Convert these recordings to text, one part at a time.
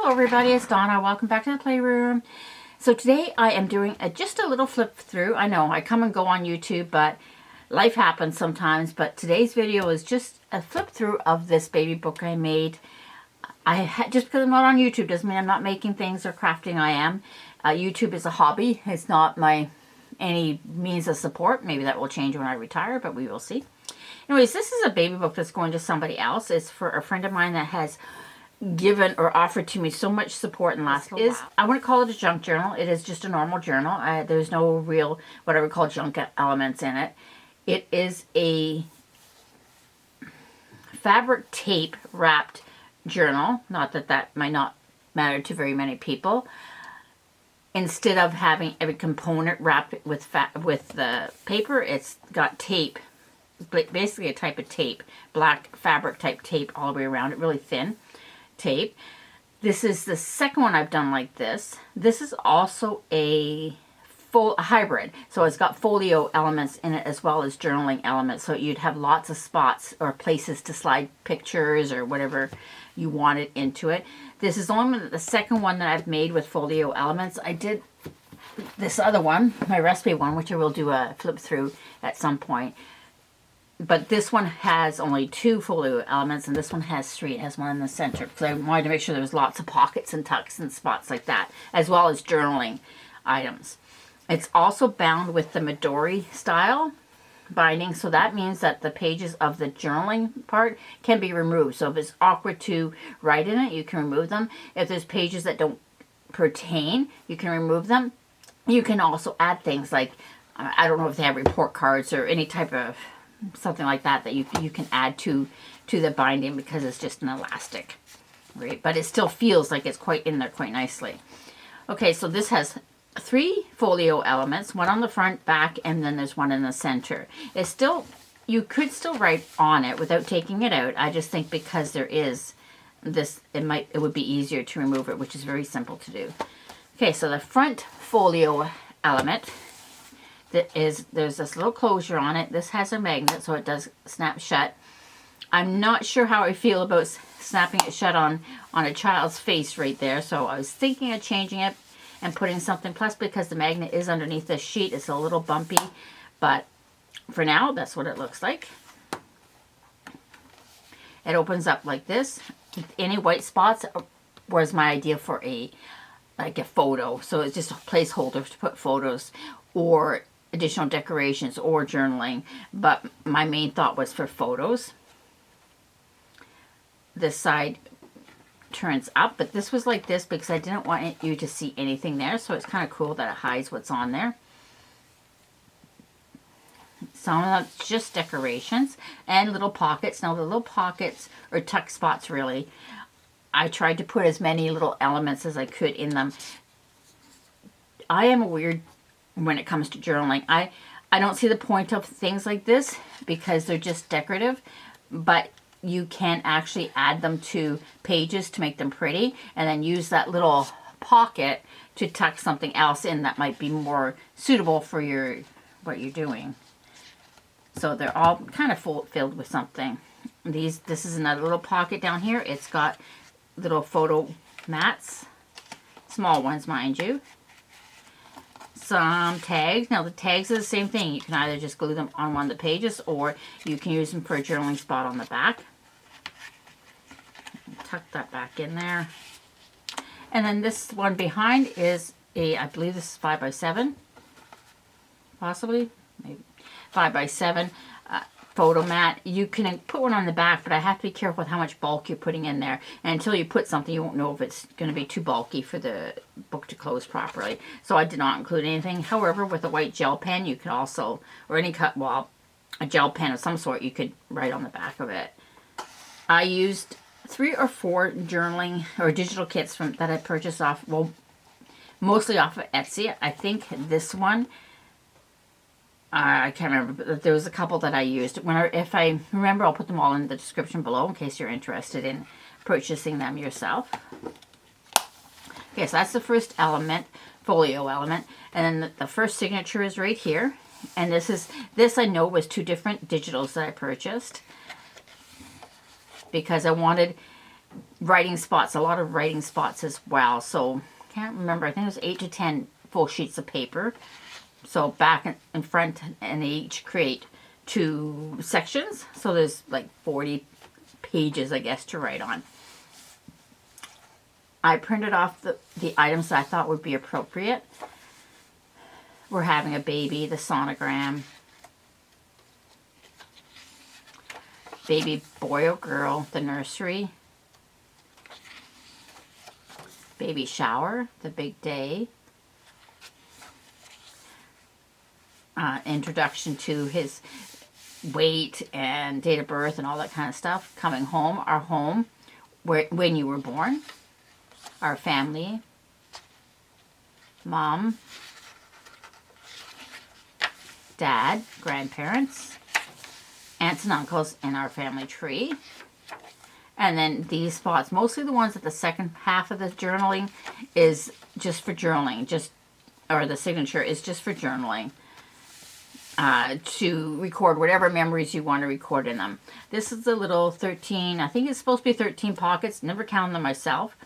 Hello everybody, it's Donna. Welcome back to the Playroom. So today I am doing just a little flip through. I know I come and go on YouTube, but life happens sometimes. But today's video is just a flip through of this baby book I made. Just because I'm not on YouTube doesn't mean I'm not making things or crafting. I am. YouTube is a hobby. It's not any means of support. Maybe that will change when I retire, but we will see. Anyways, this is a baby book that's going to somebody else. It's for a friend of mine that has given or offered to me so much support in the last while. I wouldn't call it a junk journal. It is just a normal journal. There's no real what I would call junk elements in it. It is a fabric tape wrapped journal. Not that that might not matter to very many people. Instead of having every component wrapped with the paper, it's got tape, basically a type of tape, black fabric type tape all the way around it, really thin tape. This is the second one I've done like this. This is also a hybrid, so it's got folio elements in it as well as journaling elements, so you'd have lots of spots or places to slide pictures or whatever you wanted into it. This is only the second one that I've made with folio elements. I did this other one, my recipe one, which I will do a flip through at some point. But this one has only 2 folio elements, and this one has 3. It has one in the center, because I wanted to make sure there was lots of pockets and tucks and spots like that, as well as journaling items. It's also bound with the madori style binding, so that means that the pages of the journaling part can be removed. So if it's awkward to write in it, you can remove them. If there's pages that don't pertain, you can remove them. You can also add things like, I don't know if they have report cards or any type of something like that you can add to the binding, because it's just an elastic, right? But it still feels like it's quite in there quite nicely. Okay, so this has 3 folio elements, one on the front, back, and then there's one in the center. It's still, you could still write on it without taking it out. I just think because there is this, it would be easier to remove it, which is very simple to do. Okay, so the front folio element, there's this little closure on it. This has a magnet, so it does snap shut. I'm not sure how I feel about snapping it shut on a child's face right there, so I was thinking of changing it and putting something, plus because the magnet is underneath this sheet, it's a little bumpy, but for now, that's what it looks like. It opens up like this. Any white spots was my idea for like a photo, so it's just a placeholder to put photos or additional decorations or journaling, but my main thought was for photos. This side turns up, but this was like this because I didn't want you to see anything there, so it's kind of cool that it hides what's on there. Some of that's just decorations and little pockets. Now the little pockets, or tuck spots really, I tried to put as many little elements as I could in them. I am a weird when it comes to journaling. I don't see the point of things like this because they're just decorative, but you can actually add them to pages to make them pretty, and then use that little pocket to tuck something else in that might be more suitable for what you're doing. So they're all kind of filled with something. This is another little pocket down here. It's got little photo mats, small ones mind you. Some tags. Now the tags are the same thing. You can either just glue them on one of the pages, or you can use them for a journaling spot on the back. Tuck that back in there. And then this one behind is I believe this is 5x7, possibly, maybe 5x7 photo mat. You can put one on the back, but I have to be careful with how much bulk you're putting in there. And until you put something, you won't know if it's going to be too bulky for the book to close properly. So I did not include anything. However, with a white gel pen, you can also, or any a gel pen of some sort, you could write on the back of it. I used 3 or 4 journaling or digital kits that I purchased mostly off of Etsy. I think this one, I can't remember, but there was a couple that I used. If I remember, I'll put them all in the description below in case you're interested in purchasing them yourself. Okay, so that's the first element, folio element, and then the first signature is right here. And this I know was 2 different digitals that I purchased because I wanted writing spots, a lot of writing spots as well. So, can't remember, I think it was 8 to 10 full sheets of paper. So back and front, and they each create 2 sections. So there's like 40 pages, I guess, to write on. I printed off the items that I thought would be appropriate. We're having a baby, the sonogram, baby boy or girl, the nursery, baby shower, the big day, introduction to his weight and date of birth and all that kind of stuff, coming home, our home, when you were born, our family, mom, dad, grandparents, aunts and uncles in our family tree. And then these spots, mostly the ones at the second half of the journaling, is just for journaling, or the signature is just for journaling, to record whatever memories you want to record in them. This is the little 13, I think it's supposed to be 13 pockets, never counted them myself.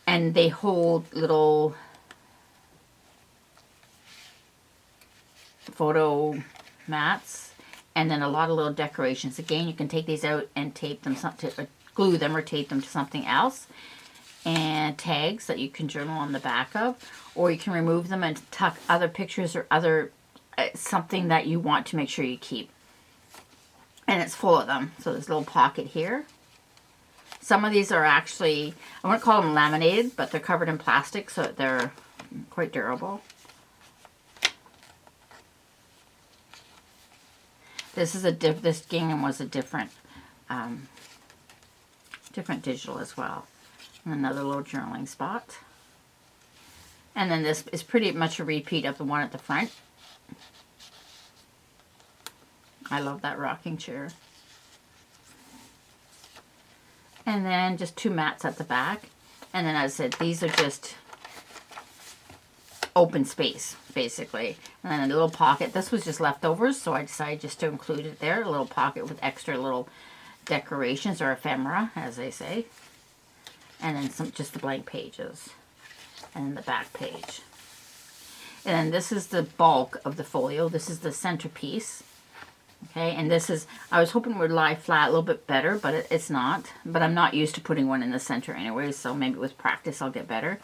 And they hold little photo mats, and then a lot of little decorations. Again, you can take these out and tape them, glue them or tape them to something else. And tags that you can journal on the back of, or you can remove them and tuck other pictures or other something that you want to make sure you keep. And it's full of them. So there's a little pocket here. Some of these are actually, I wouldn't call them laminated, but they're covered in plastic, so they're quite durable. This Gingham was a different digital as well. And another little journaling spot. And then this is pretty much a repeat of the one at the front. I love that rocking chair. And then just 2 mats at the back. And then as I said, these are just open space, basically. And then a little pocket. This was just leftovers, so I decided just to include it there. A little pocket with extra little decorations, or ephemera, as they say. And then just the blank pages. And then the back page. And then this is the bulk of the folio. This is the centerpiece. Okay, and this is, I was hoping it would lie flat a little bit better, but it's not. But I'm not used to putting one in the center anyway, so maybe with practice I'll get better.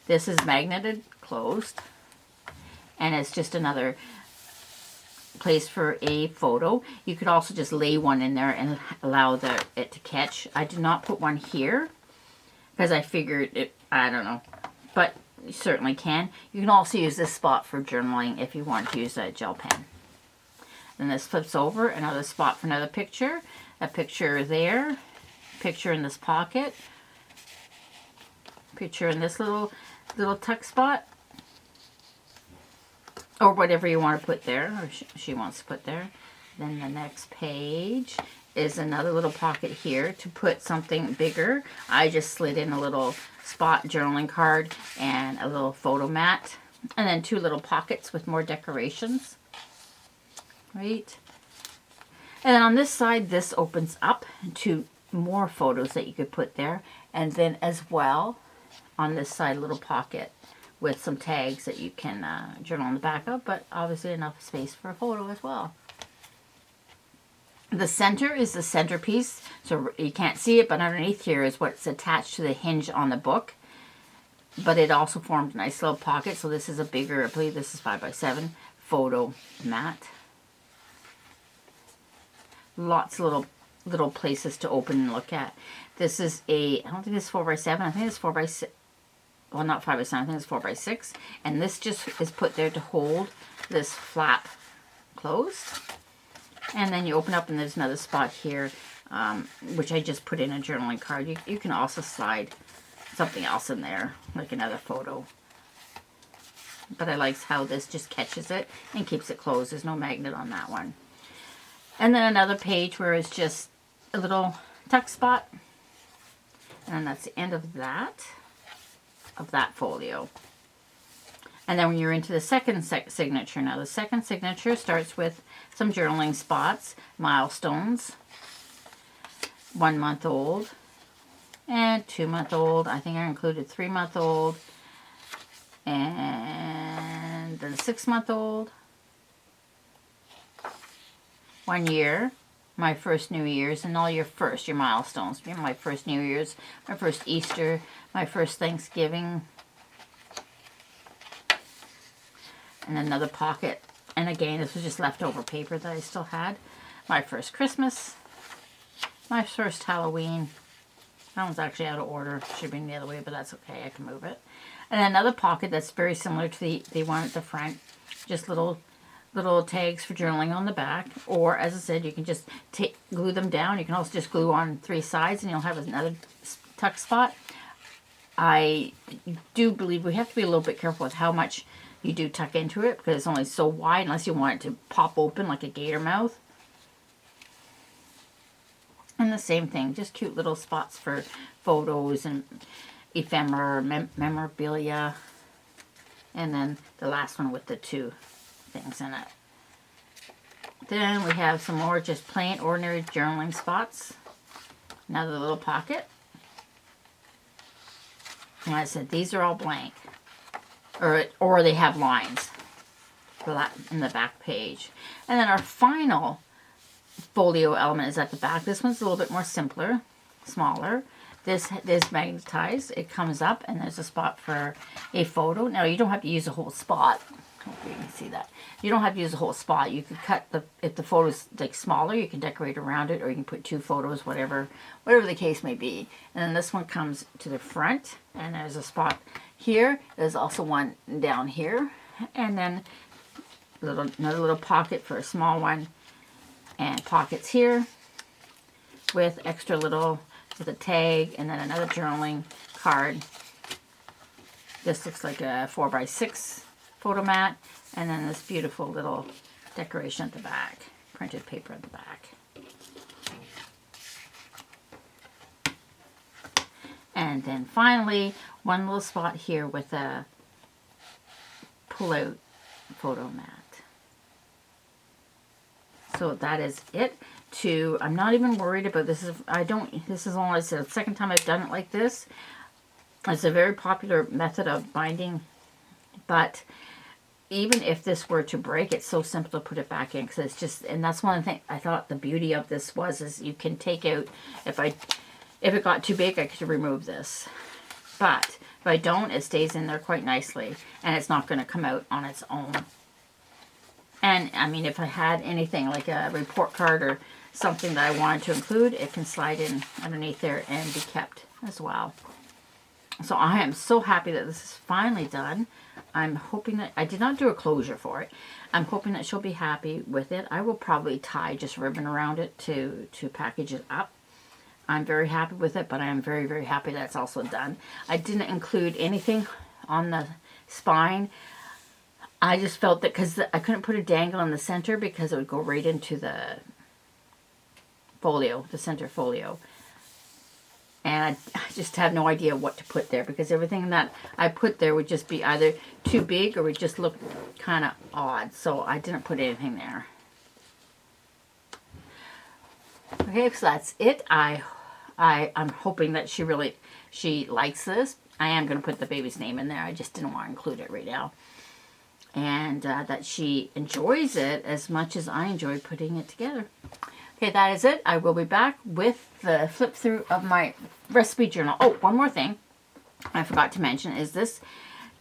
This is magneted closed. And it's just another place for a photo. You could also just lay one in there and allow it to catch. I did not put one here because I figured it, I don't know. But you certainly can. You can also use this spot for journaling if you want to use a gel pen. Then this flips over, another spot for another picture. A picture there, picture in this pocket, picture in this little tuck spot, or whatever you want to put there, or she wants to put there. Then the next page is another little pocket here to put something bigger. I just slid in a little spot journaling card and a little photo mat, and then 2 little pockets with more decorations. Right? And then on this side, this opens up to more photos that you could put there. And then as well, on this side, a little pocket with some tags that you can journal on the back of, but obviously enough space for a photo as well. The center is the centerpiece, so you can't see it, but underneath here is what's attached to the hinge on the book. But it also formed a nice little pocket, so this is a bigger, I believe this is 5x7 photo mat. Lots of little places to open and look at. This is I don't think it's 4x7, I think it's 4x6. Well, not 5x7, I think it's 4x6. And this just is put there to hold this flap closed. And then you open up and there's another spot here, which I just put in a journaling card. You can also slide something else in there, like another photo. But I like how this just catches it and keeps it closed. There's no magnet on that one. And then another page where it's just a little tuck spot. And that's the end of that folio. And then when you're into the second signature, now the second signature starts with some journaling spots, milestones, 1 month old, and 2-month-old. I think I included 3-month-old, and then 6-month-old. 1 year, my first New Year's, and all your milestones. My first New Year's, my first Easter, my first Thanksgiving, and another pocket. And again, this was just leftover paper that I still had. My first Christmas, my first Halloween. That one's actually out of order. Should be the other way, but that's okay. I can move it. And another pocket that's very similar to the one at the front. Just little tags for journaling on the back. Or, as I said, you can just glue them down. You can also just glue on 3 sides and you'll have another tuck spot. I do believe we have to be a little bit careful with how much you do tuck into it, because it's only so wide unless you want it to pop open like a gator mouth. And the same thing, just cute little spots for photos and ephemera, memorabilia. And then the last one with the 2 things in it. Then we have some more just plain ordinary journaling spots. Another little pocket. And I said these are all blank. Or they have lines in the back page. And then our final folio element is at the back. This one's a little bit more simpler, smaller. This is magnetized. It comes up and there's a spot for a photo. Now you don't have to use a whole spot. Hopefully you can see that. You don't have to use a whole spot. You could cut if the photo's like smaller, you can decorate around it, or you can put 2 photos, whatever the case may be. And then this one comes to the front, and there's a spot here. There's also one down here, and then another little pocket for a small one, and pockets here with extra little with a tag, and then another journaling card. This looks like a 4x6 photo mat, and then this beautiful little decoration at the back, printed paper at the back. And then finally, one little spot here with a pull-out photo mat. So that is it. I'm not even worried about this. This is only the second time I've done it like this. It's a very popular method of binding, but even if this were to break, it's so simple to put it back in, because it's just, and that's one thing I thought the beauty of this is you can take out, if it got too big, I could remove this. But if I don't, it stays in there quite nicely, and it's not going to come out on its own. And I mean, if I had anything like a report card or something that I wanted to include, it can slide in underneath there and be kept as well. So I am so happy that this is finally done. I'm hoping that, I did not do a closure for it. I'm hoping that she'll be happy with it. I will probably tie just ribbon around it to package it up. I'm very happy with it, but I am very, very happy that it's also done. I didn't include anything on the spine. I just felt that because I couldn't put a dangle in the center because it would go right into the folio, the center folio. And I just have no idea what to put there, because everything that I put there would just be either too big or would just look kind of odd. So I didn't put anything there. Okay, so that's it. I'm hoping that she likes this. I am going to put the baby's name in there. I just didn't want to include it right now. And that she enjoys it as much as I enjoy putting it together. Okay, that is it. I will be back with the flip through of my recipe journal. Oh, one more thing I forgot to mention is this.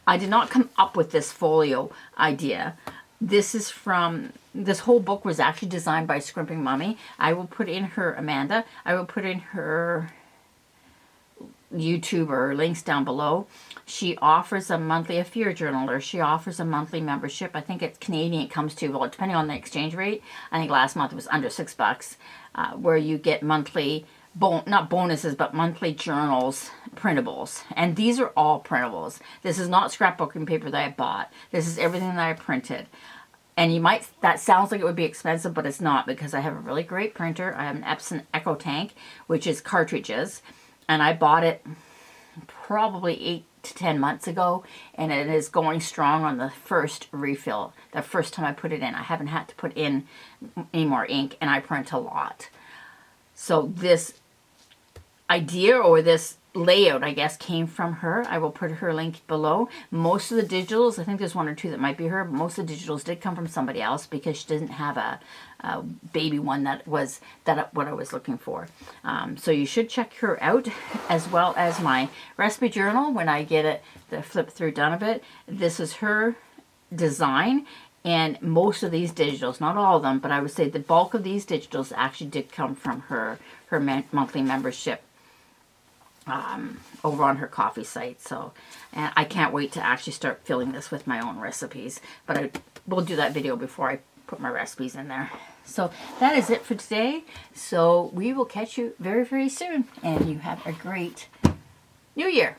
I did not come up with this folio idea. This is from, this whole book was actually designed by ScrimpingMommy. I will put in her, Amanda, I will put in her YouTube or links down below. She offers a monthly, if you're a journaler, she offers a monthly membership. I think it's Canadian, it comes to, well, depending on the exchange rate, I think last month it was under $6, where you get monthly, not bonuses, but monthly journals, printables. And these are all printables. This is not scrapbooking paper that I bought. This is everything that I printed. And you might, that sounds like it would be expensive, but it's not, because I have a really great printer. I have an Epson Echo Tank, which is cartridges. And I bought it probably 8 to 10 months ago, and it is going strong on the first refill. The first time I put it in, I haven't had to put in any more ink, and I print a lot. So this, idea or this layout, I guess, came from her. I will put her link below. Most of the digitals, I think there's one or two that might be her, but most of the digitals did come from somebody else because she doesn't have a baby one that was what I was looking for. So you should check her out, as well as my recipe journal when I get it, the flip through done of it. This is her design. And most of these digitals, not all of them, but I would say the bulk of these digitals actually did come from her monthly membership over on her coffee site. So, and I can't wait to actually start filling this with my own recipes. But I will do that video before I put my recipes in there. So that is it for today. So we will catch you very, very soon. And you have a great New Year.